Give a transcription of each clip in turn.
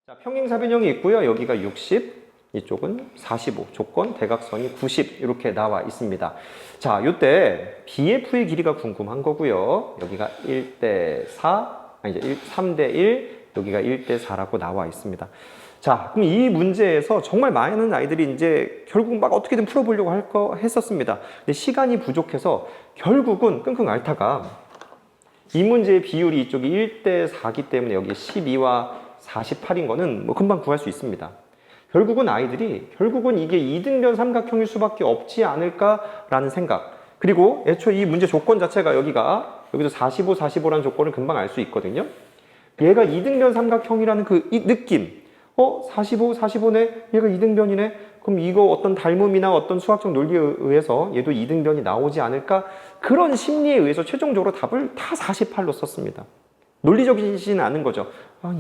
자, 평행사변형이 있고요. 여기가 60, 이쪽은 45, 조건, 대각선이 90 이렇게 나와 있습니다. 자, 이때 BF의 길이가 궁금한 거고요. 여기가 1대 4, 아니 이제 3대 1, 여기가 1대 4라고 나와 있습니다. 자, 그럼 이 문제에서 정말 많은 아이들이 이제 결국 막 어떻게든 풀어보려고 했었습니다. 근데 시간이 부족해서 결국은 끙끙 앓다가 이 문제의 비율이 이쪽이 1대 4기 때문에 여기 12와 48인 거는 뭐 금방 구할 수 있습니다. 결국은 아이들이 이게 이등변 삼각형일 수밖에 없지 않을까라는 생각. 그리고 애초에 이 문제 조건 자체가 여기도 45, 45라는 조건을 금방 알 수 있거든요. 얘가 이등변 삼각형이라는 이 느낌. 45, 45네? 얘가 이등변이네? 그럼 이거 어떤 닮음이나 어떤 수학적 논리에 의해서 얘도 이등변이 나오지 않을까? 그런 심리에 의해서 최종적으로 답을 다 48로 썼습니다. 논리적이지는 않은 거죠.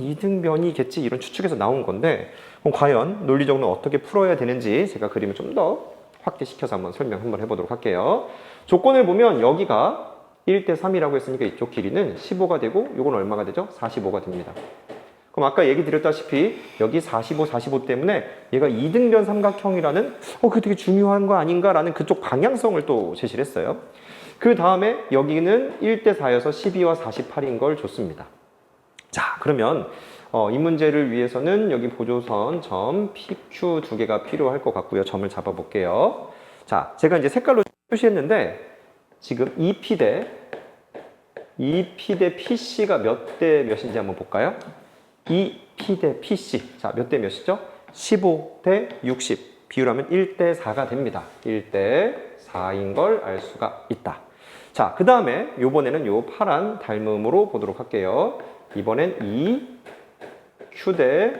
이등변이겠지 이런 추측에서 나온 건데 그럼 과연 논리적으로 어떻게 풀어야 되는지 제가 그림을 좀 더 확대시켜서 한번 설명 한번 해보도록 할게요. 조건을 보면 여기가 1대 3이라고 했으니까 이쪽 길이는 15가 되고 이건 얼마가 되죠? 45가 됩니다. 그럼 아까 얘기 드렸다시피 여기 45, 45 때문에 얘가 이등변 삼각형이라는 그게 되게 중요한 거 아닌가라는 그쪽 방향성을 또 제시를 했어요. 그 다음에 여기는 1대 4여서 12와 48인 걸 줬습니다. 자, 그러면 이 문제를 위해서는 여기 보조선 점 PQ 두 개가 필요할 것 같고요. 점을 잡아 볼게요. 자, 제가 이제 색깔로 표시했는데 지금 EP 대 PC가 몇 대 몇인지 한번 볼까요? EP 대 PC. 자, 몇 대 몇이죠? 15 대 60. 비율하면 1대 4가 됩니다. 1대 4인 걸 알 수가 있다. 자, 그 다음에 요번에는 요 파란 닮음으로 보도록 할게요. 이번엔 EQ 대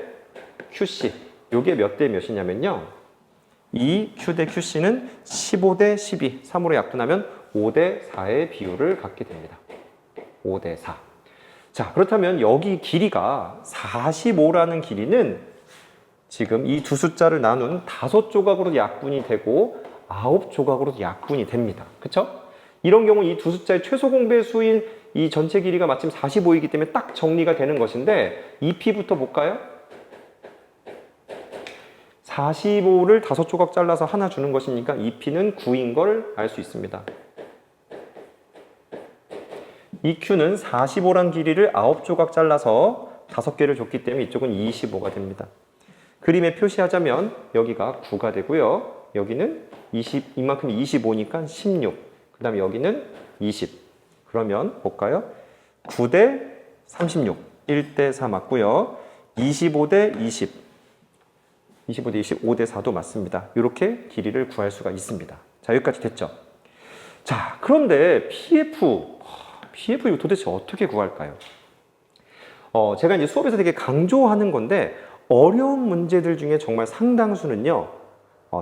QC. 요게 몇 대 몇이냐면요. EQ 대 QC는 15 대 12. 3으로 약분하면 5 대 4의 비율을 갖게 됩니다. 5 대 4. 자, 그렇다면 여기 길이가 45라는 길이는 지금 이 두 숫자를 나눈 5조각으로 약분이 되고 9조각으로 약분이 됩니다. 그쵸? 이런 경우 이 두 숫자의 최소 공배수인 이 전체 길이가 마침 45이기 때문에 딱 정리가 되는 것인데 EP부터 볼까요? 45를 5조각 잘라서 하나 주는 것이니까 EP는 9인 걸 알 수 있습니다. EQ는 45란 길이를 9조각 잘라서 5개를 줬기 때문에 이쪽은 25가 됩니다. 그림에 표시하자면 여기가 9가 되고요. 여기는 이만큼 25니까 16. 그 다음에 여기는 20. 그러면 볼까요? 9 대 36. 1대 4 맞고요. 25 대 20. 25 대 20, 5 대 4도 맞습니다. 이렇게 길이를 구할 수가 있습니다. 자, 여기까지 됐죠? 자, 그런데 PF 이거 도대체 어떻게 구할까요? 제가 이제 수업에서 되게 강조하는 건데 어려운 문제들 중에 정말 상당수는요.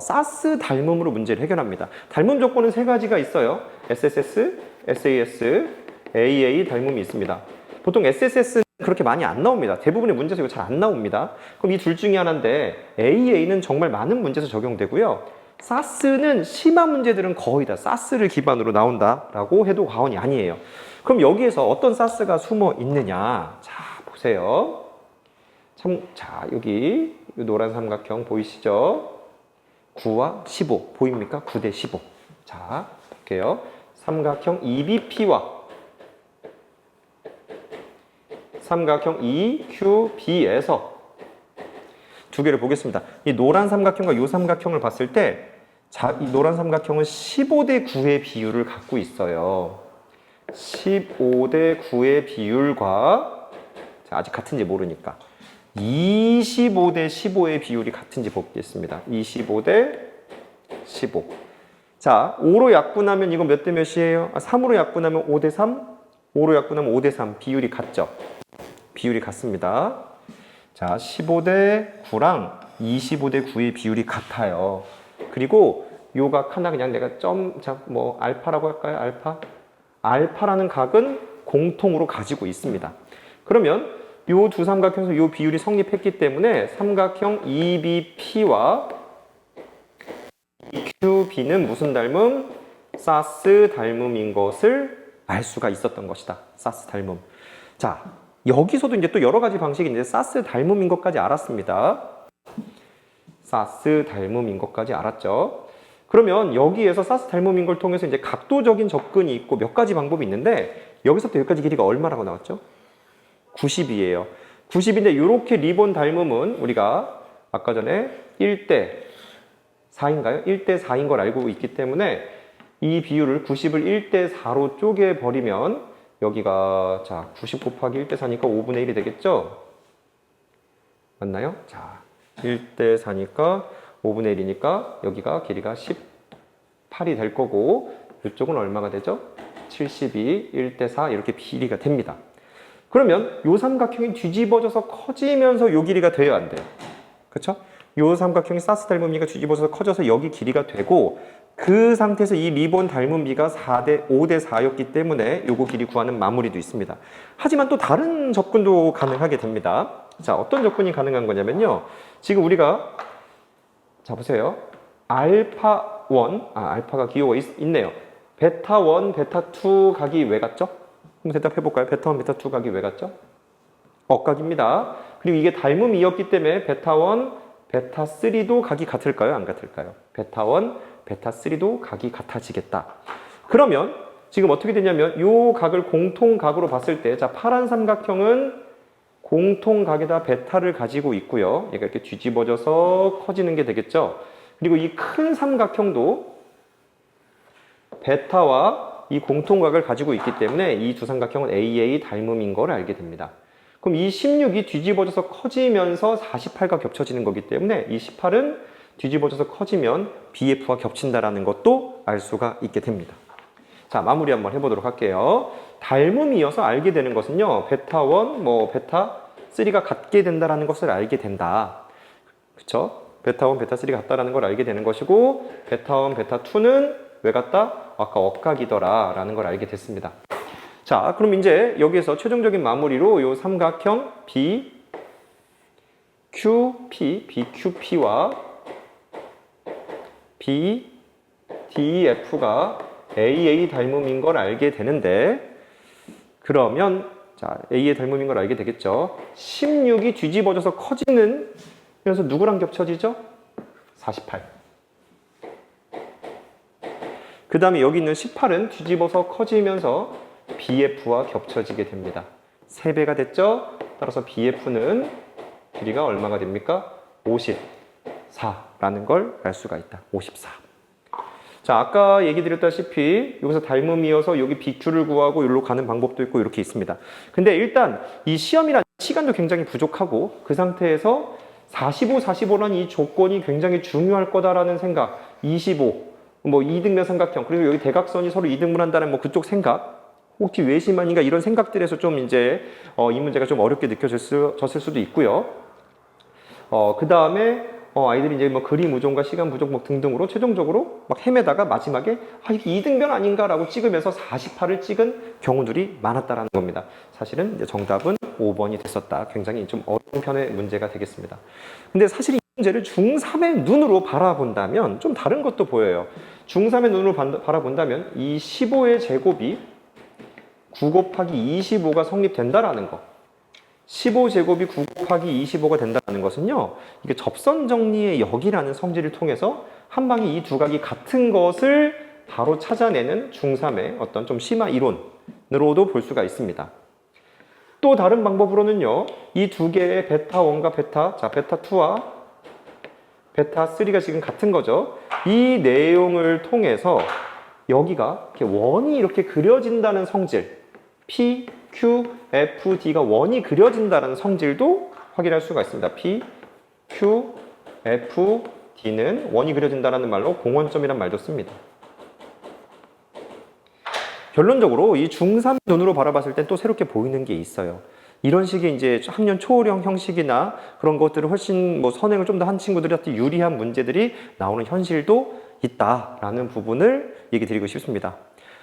사스 닮음으로 문제를 해결합니다. 닮음 조건은 3가지가 있어요. SSS, SAS, AA 닮음이 있습니다. 보통 SSS는 그렇게 많이 안 나옵니다. 대부분의 문제에서 이거 잘 안 나옵니다. 그럼 이 둘 중에 하나인데 AA는 정말 많은 문제에서 적용되고요. 사스는 심한 문제들은 거의 다 사스를 기반으로 나온다라고 해도 과언이 아니에요. 그럼 여기에서 어떤 사스가 숨어 있느냐? 자, 보세요. 자, 여기 노란 삼각형 보이시죠? 9와 15 보입니까? 9 대 15. 자, 볼게요. 삼각형 EBP와 삼각형 EQB에서 두 개를 보겠습니다. 이 노란 삼각형과 이 삼각형을 봤을 때 자, 이 노란 삼각형은 15 대 9의 비율을 갖고 있어요. 15 대 9의 비율과 자, 아직 같은지 모르니까 25 대 15의 비율이 같은지 보겠습니다. 25 대 15. 자, 5로 약분하면 이건 몇 대 몇이에요? 3으로 약분하면 5 대 3, 5로 약분하면 5 대 3. 비율이 같죠? 비율이 같습니다. 자, 15 대 9랑 25 대 9의 비율이 같아요. 그리고 요 각 하나 그냥 내가 알파라고 할까요? 알파라는 각은 공통으로 가지고 있습니다. 그러면 요 두 삼각형에서 요 비율이 성립했기 때문에 삼각형 EBP와 EQB는 무슨 닮음? 사스 닮음인 것을 알 수가 있었던 것이다. 사스 닮음. 자, 여기서도 이제 또 여러 가지 방식이 이제 사스 닮음인 것까지 알았습니다. 사스 닮음인 것까지 알았죠. 그러면 여기에서 사스 닮음인 걸 통해서 이제 각도적인 접근이 있고 몇 가지 방법이 있는데 여기서부터 여기까지 길이가 얼마라고 나왔죠? 90이에요. 90인데 이렇게 리본 닮음은 우리가 아까 전에 1대 4인가요? 1대 4인 걸 알고 있기 때문에 이 비율을 90을 1대 4로 쪼개버리면 여기가 자 90 곱하기 1대 4니까 5분의 1이 되겠죠? 맞나요? 자 1대 4니까 5분의 1이니까 여기가 길이가 18이 될 거고 이쪽은 얼마가 되죠? 72, 1대 4 이렇게 비례가 됩니다. 그러면 요 삼각형이 뒤집어져서 커지면서 요 길이가 돼야 안 돼요. 그렇죠? 요 삼각형이 사스 닮음비가 뒤집어져서 커져서 여기 길이가 되고 그 상태에서 이 리본 닮음비가 5대 4였기 때문에 요거 길이 구하는 마무리도 있습니다. 하지만 또 다른 접근도 가능하게 됩니다. 자, 어떤 접근이 가능한 거냐면요. 지금 우리가 자 보세요. 알파가 기호가 있네요. 베타1, 베타2 각이 왜 같죠? 한번 대답해 볼까요? 베타1, 베타2 각이 왜 같죠? 억각입니다. 그리고 이게 닮음이었기 때문에 베타1, 베타3도 각이 같을까요? 안 같을까요? 베타1, 베타3도 각이 같아지겠다. 그러면 지금 어떻게 되냐면 이 각을 공통각으로 봤을 때 자 파란 삼각형은 공통각에다 베타를 가지고 있고요. 얘가 이렇게 뒤집어져서 커지는 게 되겠죠. 그리고 이 큰 삼각형도 베타와 이 공통각을 가지고 있기 때문에 이 두 삼각형은 AA 닮음인 걸 알게 됩니다. 그럼 이 16이 뒤집어져서 커지면서 48과 겹쳐지는 거기 때문에 이 18은 뒤집어져서 커지면 BF와 겹친다라는 것도 알 수가 있게 됩니다. 자, 마무리 한번 해보도록 할게요. 닮음이어서 알게 되는 것은요, 베타1, 베타3가 같게 된다라는 것을 알게 된다. 그쵸? 베타1, 베타3가 같다라는 걸 알게 되는 것이고, 베타1, 베타2는 왜 같다? 아까 억각이더라 라는 걸 알게 됐습니다. 자, 그럼 이제 여기에서 최종적인 마무리로 이 삼각형 BQP와 BDF가 AA 닮음인 걸 알게 되는데 그러면 자 A의 닮음인 걸 알게 되겠죠. 16이 뒤집어져서 커지는 그래서 누구랑 겹쳐지죠? 48. 그 다음에 여기 있는 18은 뒤집어서 커지면서 BF와 겹쳐지게 됩니다. 3배가 됐죠? 따라서 BF는 길이가 얼마가 됩니까? 54라는 걸 알 수가 있다. 54. 자, 아까 얘기 드렸다시피 여기서 닮음이어서 여기 BQ를 구하고 여기로 가는 방법도 있고 이렇게 있습니다. 근데 일단 이 시험이란 시간도 굉장히 부족하고 그 상태에서 45, 45라는 이 조건이 굉장히 중요할 거다라는 생각 25, 2등변 삼각형 그리고 여기 대각선이 서로 이등분한다는 그쪽 생각 혹시 외심아닌가 이런 생각들에서 좀 이제 이 문제가 좀 어렵게 느껴졌을 수도 있고요. 그 다음에 아이들이 이제 그림 의존과 시간 부족 등등으로 최종적으로 막 헤매다가 마지막에 이게 2등변 아닌가라고 찍으면서 48을 찍은 경우들이 많았다라는 겁니다. 사실은 이제 정답은 5번이 됐었다. 굉장히 좀 어려운 편의 문제가 되겠습니다. 근데 사실 이 문제를 중3의 눈으로 바라본다면 좀 다른 것도 보여요. 중3의 눈으로 바라본다면 이 15의 제곱이 9 곱하기 25가 성립된다라는 거. 15제곱이 9 곱하기 25가 된다는 것은요. 이게 접선 정리의 역이라는 성질을 통해서 한 방에 이 두 각이 같은 것을 바로 찾아내는 중3의 어떤 좀 심화 이론으로도 볼 수가 있습니다. 또 다른 방법으로는요. 이 두 개의 베타1과 베타2와 베타3가 지금 같은 거죠. 이 내용을 통해서 여기가 이렇게 원이 이렇게 그려진다는 성질 P, Q, F, D가 원이 그려진다는 성질도 확인할 수가 있습니다. P, Q, F, D는 원이 그려진다는 말로 공원점이란 말도 씁니다. 결론적으로 이 중3 눈으로 바라봤을 때 또 새롭게 보이는 게 있어요. 이런 식의 이제 학년 초월형 형식이나 그런 것들을 훨씬 선행을 좀 더 한 친구들한테 유리한 문제들이 나오는 현실도 있다라는 부분을 얘기 드리고 싶습니다.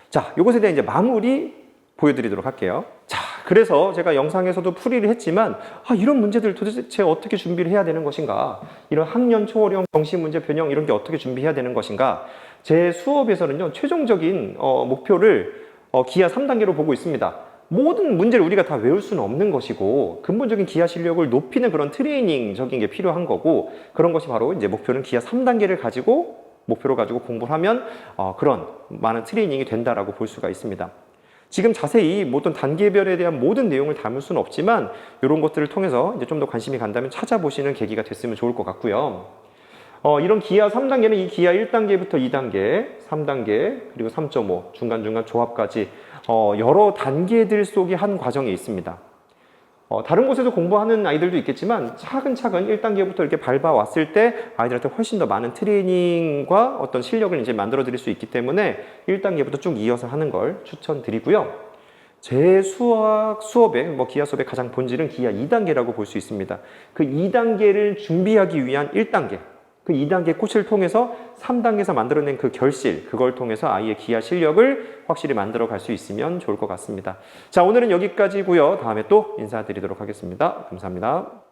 자, 이것에 대한 이제 마무리 보여드리도록 할게요. 자, 그래서 제가 영상에서도 풀이를 했지만 이런 문제들 도대체 어떻게 준비를 해야 되는 것인가, 이런 학년 초월형 정시 문제 변형 이런 게 어떻게 준비해야 되는 것인가, 제 수업에서는요 최종적인 목표를 기하 3단계로 보고 있습니다. 모든 문제를 우리가 다 외울 수는 없는 것이고 근본적인 기하 실력을 높이는 그런 트레이닝적인 게 필요한 거고 그런 것이 바로 이제 목표는 기하 3단계를 가지고 목표로 가지고 공부를 하면 그런 많은 트레이닝이 된다라고 볼 수가 있습니다. 지금 자세히 모든 단계별에 대한 모든 내용을 담을 수는 없지만 이런 것들을 통해서 이제 좀 더 관심이 간다면 찾아보시는 계기가 됐으면 좋을 것 같고요. 이런 기하 3단계는 이 기하 1단계부터 2단계, 3단계, 그리고 3.5, 중간중간 조합까지 여러 단계들 속의 한 과정에 있습니다. 다른 곳에서 공부하는 아이들도 있겠지만 차근차근 1단계부터 이렇게 밟아왔을 때 아이들한테 훨씬 더 많은 트레이닝과 어떤 실력을 이제 만들어 드릴 수 있기 때문에 1단계부터 쭉 이어서 하는 걸 추천드리고요. 제 수업의 기하 수업의 가장 본질은 기하 2단계라고 볼 수 있습니다. 그 2단계를 준비하기 위한 1단계, 그 2단계 코치를 통해서 3단계에서 만들어낸 그 결실, 그걸 통해서 아이의 기하 실력을 확실히 만들어 갈 수 있으면 좋을 것 같습니다. 자, 오늘은 여기까지고요. 다음에 또 인사드리도록 하겠습니다. 감사합니다.